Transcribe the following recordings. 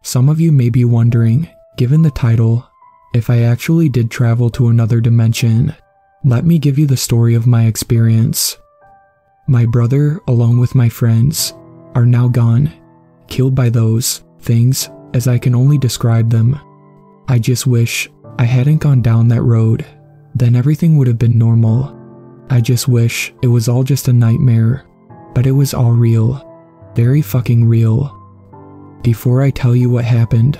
Some of you may be wondering, given the title, if I actually did travel to another dimension. Let me give you the story of my experience. My brother, along with my friends, are now gone, killed by those things as I can only describe them. I just wish I hadn't gone down that road, then everything would have been normal. I just wish it was all just a nightmare, but it was all real, very fucking real. Before I tell you what happened,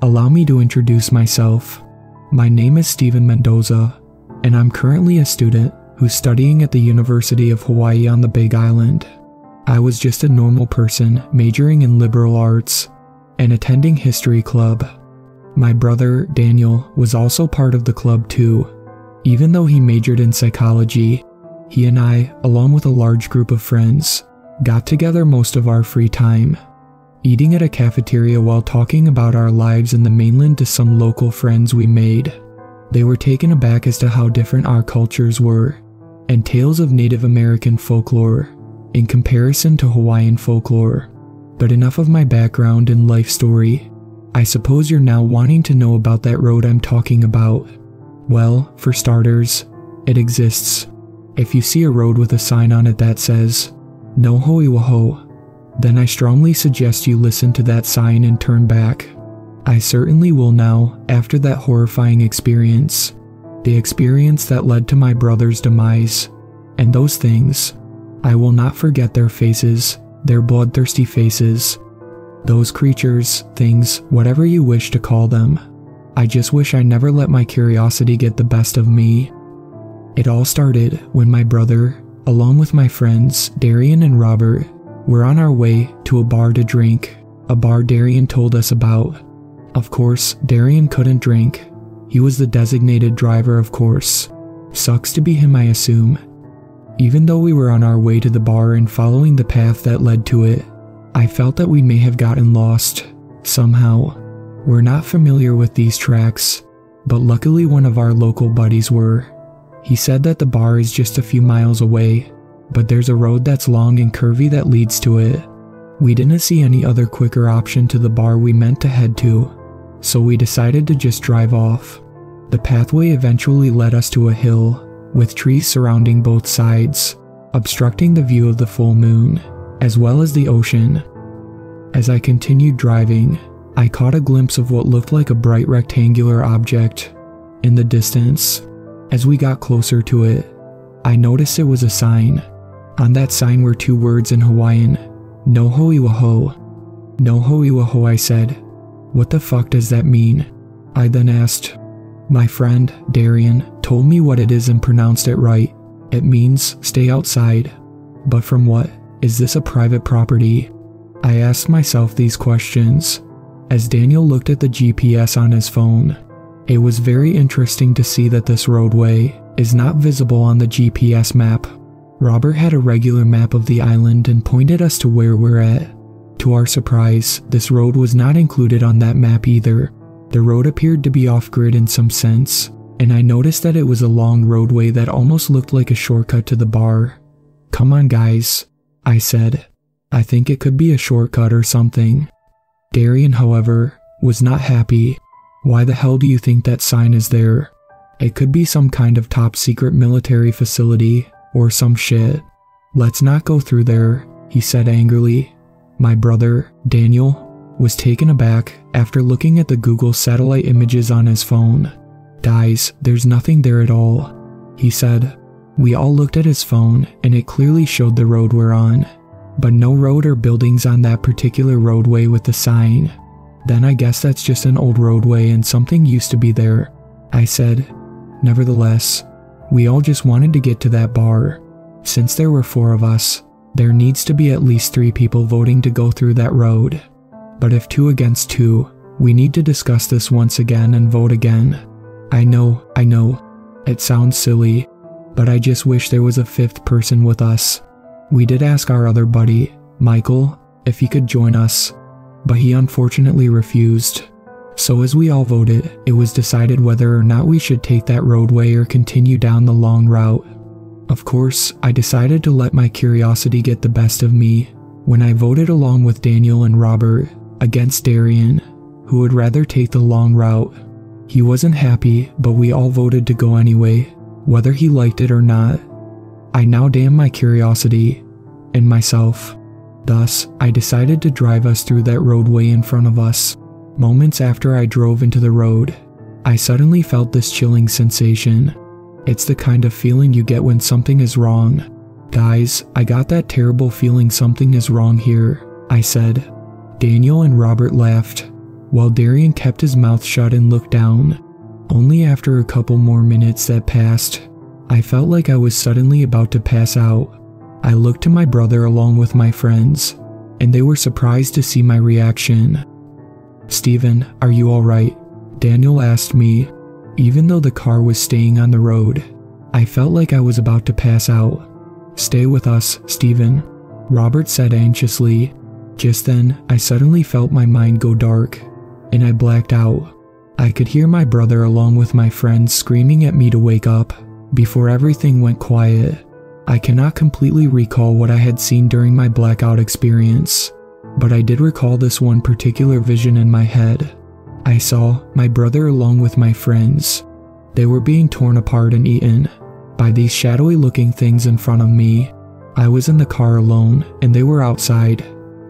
allow me to introduce myself. My name is Steven Mendoza, and I'm currently a student who's studying at the University of Hawaii on the Big Island. I was just a normal person majoring in liberal arts and attending history club. My brother, Daniel, was also part of the club too. Even though he majored in psychology, he and I, along with a large group of friends, got together most of our free time, eating at a cafeteria while talking about our lives in the mainland to some local friends we made. They were taken aback as to how different our cultures were, and tales of Native American folklore in comparison to Hawaiian folklore. But enough of my background and life story. I suppose you're now wanting to know about that road I'm talking about. Well, for starters, it exists. If you see a road with a sign on it that says, "No Ho'iwaho," then I strongly suggest you listen to that sign and turn back. I certainly will now, after that horrifying experience. The experience that led to my brother's demise. And those things, I will not forget their faces, their bloodthirsty faces. Those creatures, things, whatever you wish to call them. I just wish I never let my curiosity get the best of me. It all started when my brother, along with my friends Darian and Robert, were on our way to a bar to drink, a bar Darian told us about. Of course, Darian couldn't drink. He was the designated driver, of course. Sucks to be him, I assume. Even though we were on our way to the bar and following the path that led to it, I felt that we may have gotten lost, somehow. We're not familiar with these tracks, but luckily one of our local buddies were. He said that the bar is just a few miles away, but there's a road that's long and curvy that leads to it. We didn't see any other quicker option to the bar we meant to head to, so we decided to just drive off. The pathway eventually led us to a hill, with trees surrounding both sides, obstructing the view of the full moon, as well as the ocean. As I continued driving, I caught a glimpse of what looked like a bright rectangular object in the distance. As we got closer to it, I noticed it was a sign. On that sign were two words in Hawaiian, "No Ho'iwaho." "No Ho'iwaho," I said. "What the fuck does that mean?" I then asked. My friend, Darian, told me what it is and pronounced it right. It means stay outside. But from what? Is this a private property? I asked myself these questions as Daniel looked at the GPS on his phone. It was very interesting to see that this roadway is not visible on the GPS map. Robert had a regular map of the island and pointed us to where we're at. To our surprise, this road was not included on that map either. The road appeared to be off-grid in some sense, and I noticed that it was a long roadway that almost looked like a shortcut to the bar. "Come on, guys," I said. "I think it could be a shortcut or something." Darian, however, was not happy. "Why the hell do you think that sign is there? It could be some kind of top-secret military facility or some shit. Let's not go through there," he said angrily. My brother, Daniel, was taken aback after looking at the Google satellite images on his phone. "Guys, there's nothing there at all," he said. We all looked at his phone and it clearly showed the road we're on, but no road or buildings on that particular roadway with the sign. "Then I guess that's just an old roadway and something used to be there," I said. Nevertheless, we all just wanted to get to that bar. Since there were 4 of us, there needs to be at least 3 people voting to go through that road. But if 2 against 2, we need to discuss this once again and vote again. I know, it sounds silly, but I just wish there was a 5th person with us. We did ask our other buddy, Michael, if he could join us, but he unfortunately refused. So as we all voted, it was decided whether or not we should take that roadway or continue down the long route. Of course, I decided to let my curiosity get the best of me when I voted along with Daniel and Robert against Darian. who would rather take the long route. He wasn't happy, but we all voted to go anyway, whether he liked it or not. I now damned my curiosity and myself. Thus, I decided to drive us through that roadway in front of us. Moments after I drove into the road, I suddenly felt this chilling sensation. It's the kind of feeling you get when something is wrong. Guys, I got that terrible feeling something is wrong here, I said. Daniel and Robert laughed, while Darian kept his mouth shut and looked down. Only after a couple more minutes that passed, I felt like I was suddenly about to pass out. I looked to my brother along with my friends, and they were surprised to see my reaction. "Steven, are you alright?" Daniel asked me. Even though the car was staying on the road, I felt like I was about to pass out. "Stay with us, Steven," Robert said anxiously. Just then, I suddenly felt my mind go dark, and I blacked out. I could hear my brother along with my friends screaming at me to wake up. Before everything went quiet, I cannot completely recall what I had seen during my blackout experience, but I did recall this one particular vision in my head. I saw my brother along with my friends. They were being torn apart and eaten by these shadowy looking things in front of me. I was in the car alone, and they were outside,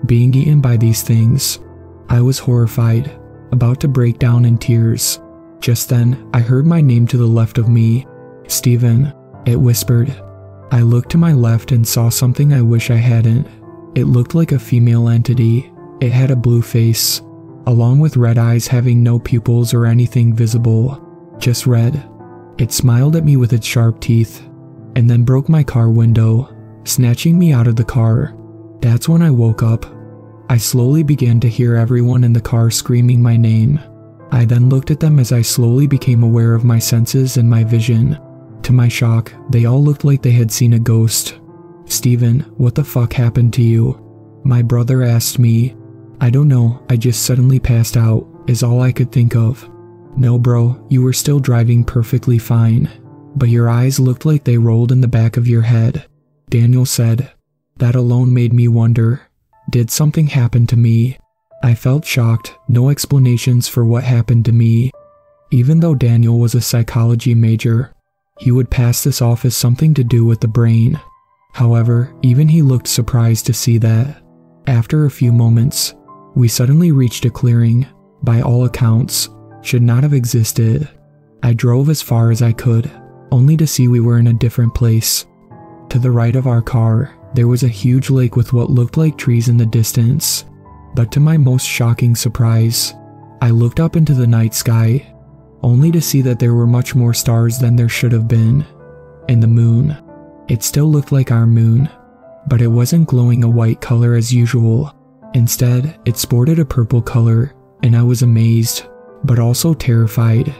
being eaten by these things. I was horrified, about to break down in tears. Just then, I heard my name to the left of me. "Steven," it whispered. I looked to my left and saw something I wish I hadn't. It looked like a female entity. It had a blue face, along with red eyes having no pupils or anything visible, just red. It smiled at me with its sharp teeth, and then broke my car window, snatching me out of the car. That's when I woke up. I slowly began to hear everyone in the car screaming my name. I then looked at them as I slowly became aware of my senses and my vision. To my shock, they all looked like they had seen a ghost. "Steven, what the fuck happened to you?" my brother asked me. "I don't know, I just suddenly passed out," is all I could think of. "No bro, you were still driving perfectly fine, but your eyes looked like they rolled in the back of your head," Daniel said. That alone made me wonder, did something happen to me? I felt shocked, no explanations for what happened to me. Even though Daniel was a psychology major, he would pass this off as something to do with the brain. However, even he looked surprised to see that. After a few moments, we suddenly reached a clearing, by all accounts, should not have existed. I drove as far as I could, only to see we were in a different place. To the right of our car, there was a huge lake with what looked like trees in the distance. But to my most shocking surprise, I looked up into the night sky, only to see that there were much more stars than there should have been. And the moon. It still looked like our moon, but it wasn't glowing a white color as usual. Instead, it sported a purple color, and I was amazed, but also terrified.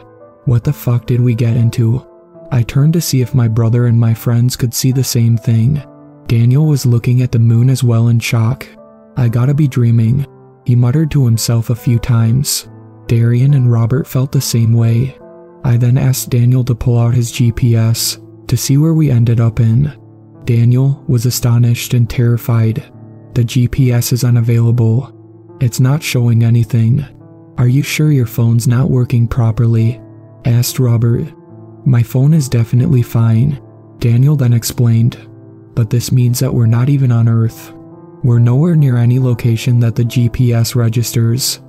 What the fuck did we get into? I turned to see if my brother and my friends could see the same thing. Daniel was looking at the moon as well in shock. "I gotta be dreaming," he muttered to himself a few times. Darian and Robert felt the same way. I then asked Daniel to pull out his GPS to see where we ended up in. Daniel was astonished and terrified. "The GPS is unavailable. It's not showing anything." "Are you sure your phone's not working properly?" asked Robert. "My phone is definitely fine," Daniel then explained. "But this means that we're not even on Earth. We're nowhere near any location that the GPS registers."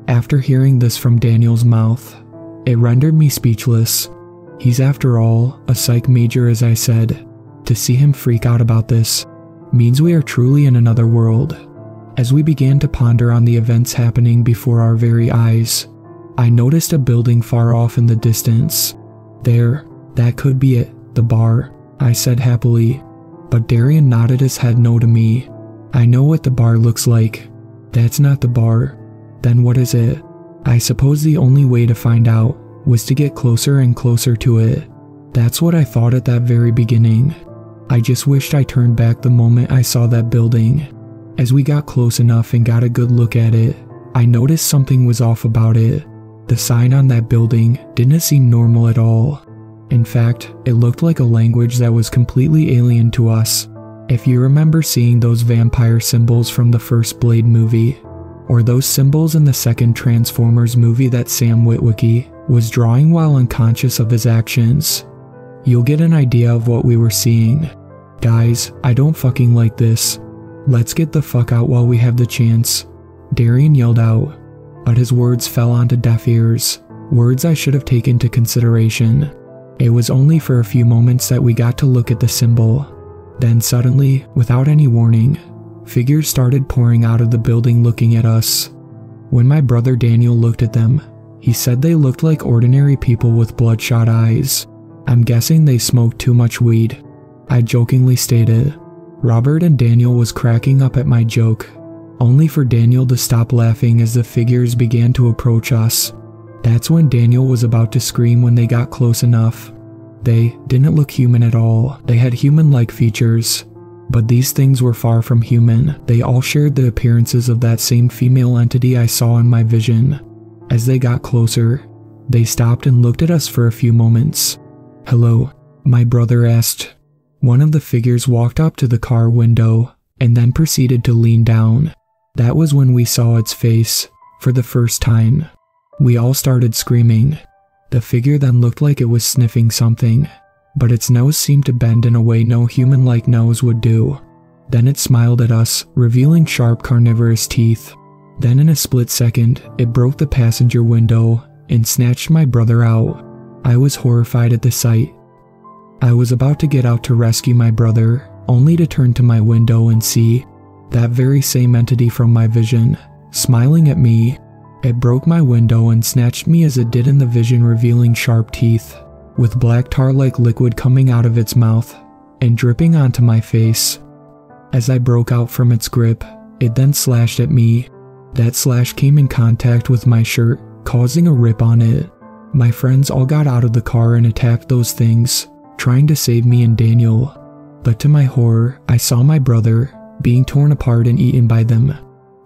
After hearing this from Daniel's mouth, it rendered me speechless. He's after all a psych major, as I said. To see him freak out about this means we are truly in another world. As we began to ponder on the events happening before our very eyes, I noticed a building far off in the distance. "There, that could be it, the bar," I said happily. But Darian nodded his head no to me. "I know what the bar looks like." "That's not the bar." "Then what is it?" I suppose the only way to find out was to get closer and closer to it. That's what I thought at that very beginning. I just wished I turned back the moment I saw that building. As we got close enough and got a good look at it, I noticed something was off about it. The sign on that building didn't seem normal at all. In fact, it looked like a language that was completely alien to us. If you remember seeing those vampire symbols from the first Blade movie, or those symbols in the second Transformers movie that Sam Witwicky was drawing while unconscious of his actions. You'll get an idea of what we were seeing. Guys, I don't fucking like this. Let's get the fuck out while we have the chance, Darian yelled out, but his words fell onto deaf ears, words I should have taken into consideration. It was only for a few moments that we got to look at the symbol. Then suddenly, without any warning, figures started pouring out of the building looking at us. When my brother Daniel looked at them, he said they looked like ordinary people with bloodshot eyes. I'm guessing they smoked too much weed, I jokingly stated. Robert and Daniel was cracking up at my joke, only for Daniel to stop laughing as the figures began to approach us. That's when Daniel was about to scream when they got close enough. They didn't look human at all. They had human-like features, but these things were far from human. They all shared the appearances of that same female entity I saw in my vision. As they got closer, they stopped and looked at us for a few moments. "Hello?" my brother asked. One of the figures walked up to the car window and then proceeded to lean down. That was when we saw its face for the first time. We all started screaming. The figure then looked like it was sniffing something, but its nose seemed to bend in a way no human-like nose would do. Then it smiled at us, revealing sharp carnivorous teeth. Then in a split second, it broke the passenger window and snatched my brother out. I was horrified at the sight. I was about to get out to rescue my brother, only to turn to my window and see that very same entity from my vision, smiling at me. It broke my window and snatched me as it did in the vision, revealing sharp teeth, with black tar-like liquid coming out of its mouth and dripping onto my face. As I broke out from its grip, it then slashed at me. That slash came in contact with my shirt, causing a rip on it. My friends all got out of the car and attacked those things, trying to save me and Daniel. But to my horror, I saw my brother being torn apart and eaten by them.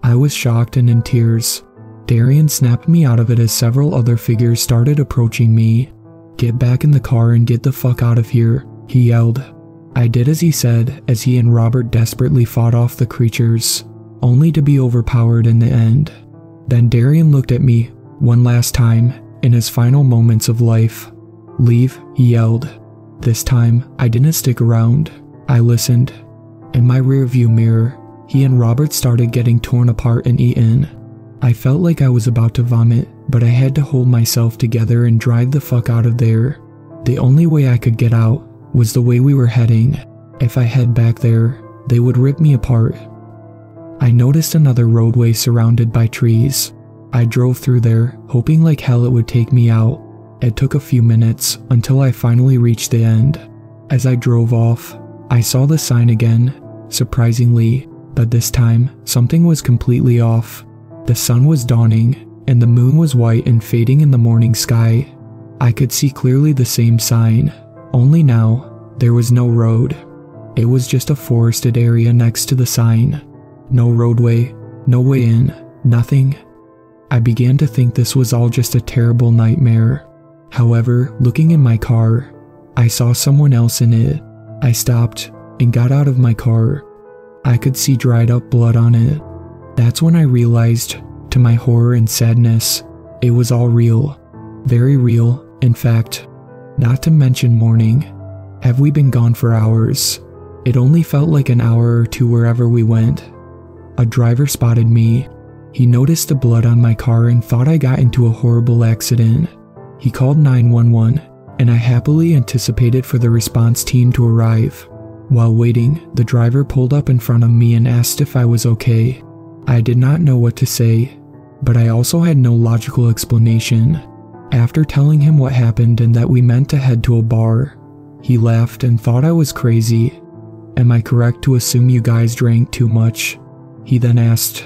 I was shocked and in tears. Darian snapped me out of it as several other figures started approaching me. "Get back in the car and get the fuck out of here," he yelled. I did as he said as he and Robert desperately fought off the creatures, only to be overpowered in the end. Then Darian looked at me one last time in his final moments of life. "Leave," he yelled. This time, I didn't stick around. I listened. In my rearview mirror, he and Robert started getting torn apart and eaten. I felt like I was about to vomit, but I had to hold myself together and drive the fuck out of there. The only way I could get out was the way we were heading. If I head back there, they would rip me apart. I noticed another roadway surrounded by trees. I drove through there, hoping like hell it would take me out. It took a few minutes until I finally reached the end. As I drove off, I saw the sign again, surprisingly, but this time, something was completely off. The sun was dawning, and the moon was white and fading in the morning sky. I could see clearly the same sign, only now, there was no road. It was just a forested area next to the sign. No roadway, no way in, nothing. I began to think this was all just a terrible nightmare. However, looking in my car, I saw someone else in it. I stopped and got out of my car. I could see dried up blood on it. That's when I realized, to my horror and sadness, it was all real. Very real, in fact. Not to mention morning. Have we been gone for hours? It only felt like an hour or two wherever we went. A driver spotted me. He noticed the blood on my car and thought I got into a horrible accident. He called 911, and I happily anticipated for the response team to arrive. While waiting, the driver pulled up in front of me and asked if I was okay. I did not know what to say, but I also had no logical explanation. After telling him what happened and that we meant to head to a bar, he laughed and thought I was crazy. "Am I correct to assume you guys drank too much?" he then asked.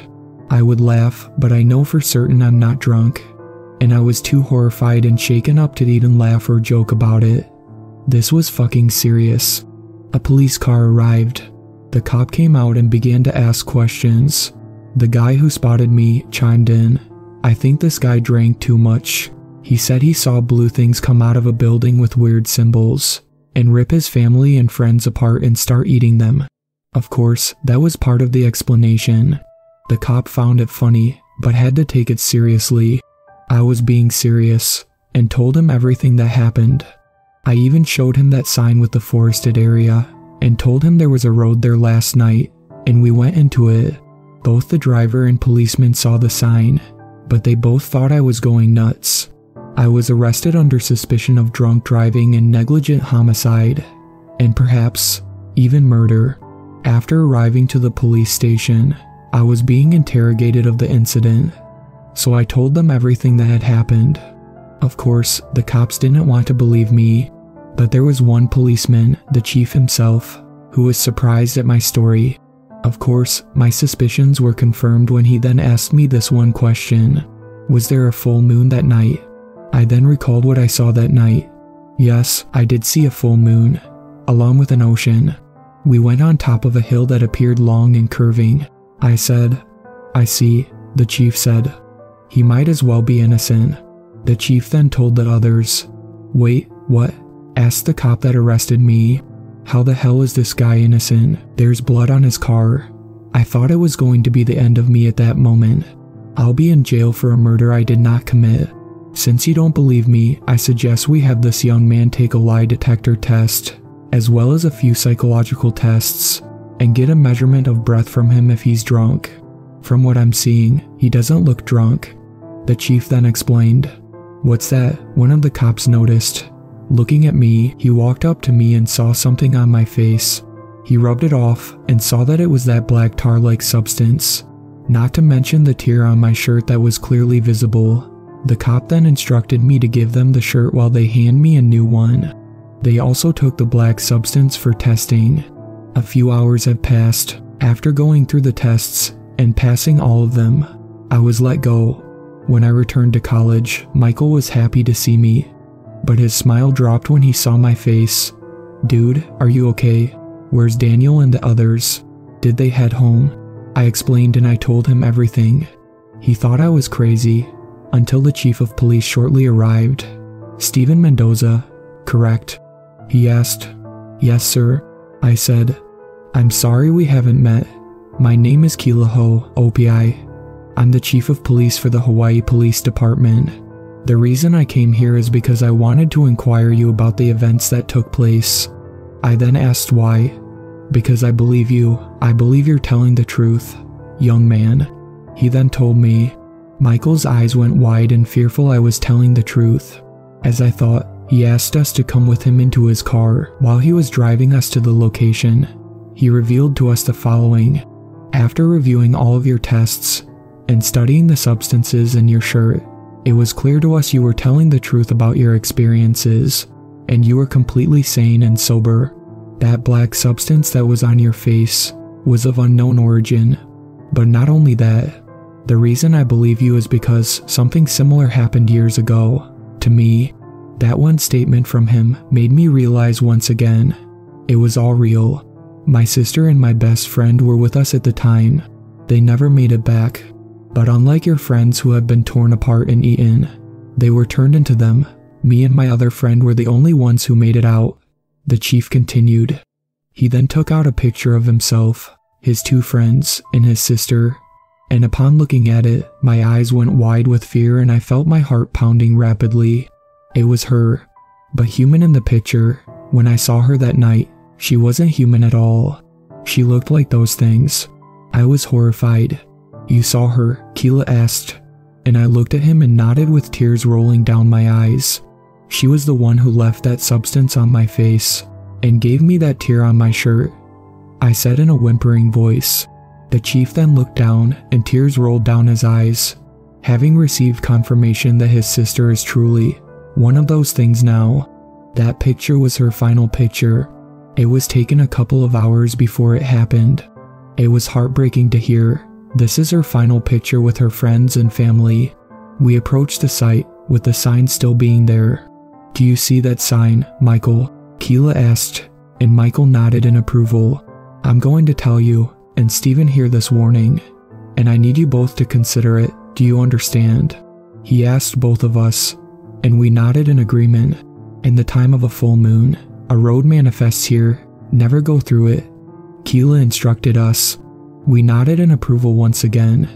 I would laugh, but I know for certain I'm not drunk, and I was too horrified and shaken up to even laugh or joke about it. This was fucking serious. A police car arrived. The cop came out and began to ask questions. The guy who spotted me chimed in. "I think this guy drank too much. He said he saw blue things come out of a building with weird symbols and rip his family and friends apart and start eating them." Of course, that was part of the explanation. The cop found it funny but had to take it seriously. I was being serious and told him everything that happened. I even showed him that sign with the forested area and told him there was a road there last night and we went into it. Both the driver and policeman saw the sign, but they both thought I was going nuts. I was arrested under suspicion of drunk driving and negligent homicide, and perhaps even murder. After arriving to the police station, I was being interrogated of the incident, so I told them everything that had happened. Of course, the cops didn't want to believe me, but there was one policeman, the chief himself, who was surprised at my story. Of course, my suspicions were confirmed when he then asked me this one question: was there a full moon that night? I then recalled what I saw that night. Yes, I did see a full moon, along with an ocean. We went on top of a hill that appeared long and curving. I said, "I see," the chief said. "He might as well be innocent." The chief then told the others. "Wait, what?" asked the cop that arrested me. "How the hell is this guy innocent? There's blood on his car." I thought it was going to be the end of me at that moment. I'll be in jail for a murder I did not commit. Since you don't believe me, I suggest we have this young man take a lie detector test, as well as a few psychological tests, and get a measurement of breath from him if he's drunk. From what I'm seeing, he doesn't look drunk. The chief then explained. "What's that?" one of the cops noticed. Looking at me, he walked up to me and saw something on my face. He rubbed it off and saw that it was that black tar-like substance, not to mention the tear on my shirt that was clearly visible. The cop then instructed me to give them the shirt while they hand me a new one. They also took the black substance for testing. A few hours have passed. After going through the tests and passing all of them, I was let go. When I returned to college, Michael was happy to see me, but his smile dropped when he saw my face. "Dude, are you okay? Where's Daniel and the others? Did they head home?" I explained and I told him everything. He thought I was crazy, until the chief of police shortly arrived. "Steven Mendoza, correct?" he asked. "Yes, sir," I said. "I'm sorry we haven't met. My name is Kealoha Opi. I'm the chief of police for the Hawaii Police Department. The reason I came here is because I wanted to inquire you about the events that took place." I then asked why. "Because I believe you. I believe you're telling the truth, young man." He then told me. Michael's eyes went wide and fearful I was telling the truth. As I thought, he asked us to come with him into his car. While he was driving us to the location, he revealed to us the following. "After reviewing all of your tests and studying the substances in your shirt, it was clear to us you were telling the truth about your experiences, and you were completely sane and sober. That black substance that was on your face was of unknown origin. But not only that, the reason I believe you is because something similar happened years ago to me." That one statement from him made me realize once again, it was all real. My sister and my best friend were with us at the time. They never made it back. But unlike your friends who have been torn apart and eaten, they were turned into them. Me and my other friend were the only ones who made it out. The chief continued. He then took out a picture of himself, his two friends, and his sister, and upon looking at it, my eyes went wide with fear and I felt my heart pounding rapidly. It was her, but human in the picture. When I saw her that night, she wasn't human at all. She looked like those things. I was horrified. "You saw her?" Keela asked, and I looked at him and nodded with tears rolling down my eyes. She was the one who left that substance on my face and gave me that tear on my shirt, I said in a whimpering voice. The chief then looked down and tears rolled down his eyes, having received confirmation that his sister is truly one of those things now. That picture was her final picture. It was taken a couple of hours before it happened. It was heartbreaking to hear. This is her final picture with her friends and family. We approached the site, with the sign still being there. "Do you see that sign, Michael?" Keela asked, and Michael nodded in approval. "I'm going to tell you, and Steven hear this warning, and I need you both to consider it. Do you understand?" He asked both of us, and we nodded in agreement. In the time of a full moon, a road manifests here. Never go through it. Keela instructed us. We nodded in approval once again.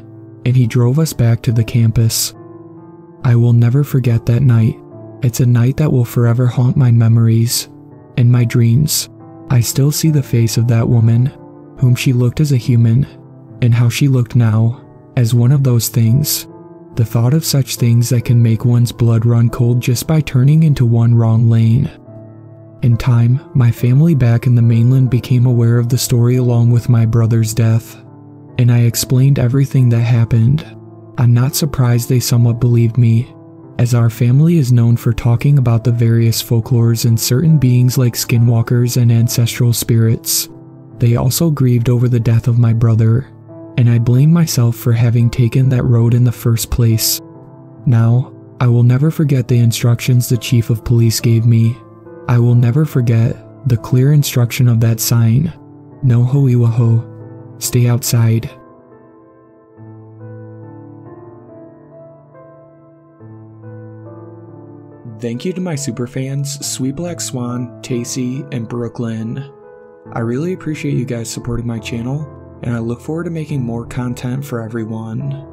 and he drove us back to the campus. I will never forget that night. It's a night that will forever haunt my memories. In my dreams, I still see the face of that woman, whom she looked as a human, and how she looked now, as one of those things. The thought of such things that can make one's blood run cold just by turning into one wrong lane. In time, my family back in the mainland became aware of the story along with my brother's death, and I explained everything that happened. I'm not surprised they somewhat believed me, as our family is known for talking about the various folklores and certain beings like skinwalkers and ancestral spirits. They also grieved over the death of my brother, and I blame myself for having taken that road in the first place. Now, I will never forget the instructions the chief of police gave me. I will never forget the clear instruction of that sign, "No ho'iwaho," stay outside. Thank you to my superfans, Sweet Black Swan, Tacy, and Brooklyn. I really appreciate you guys supporting my channel, and I look forward to making more content for everyone.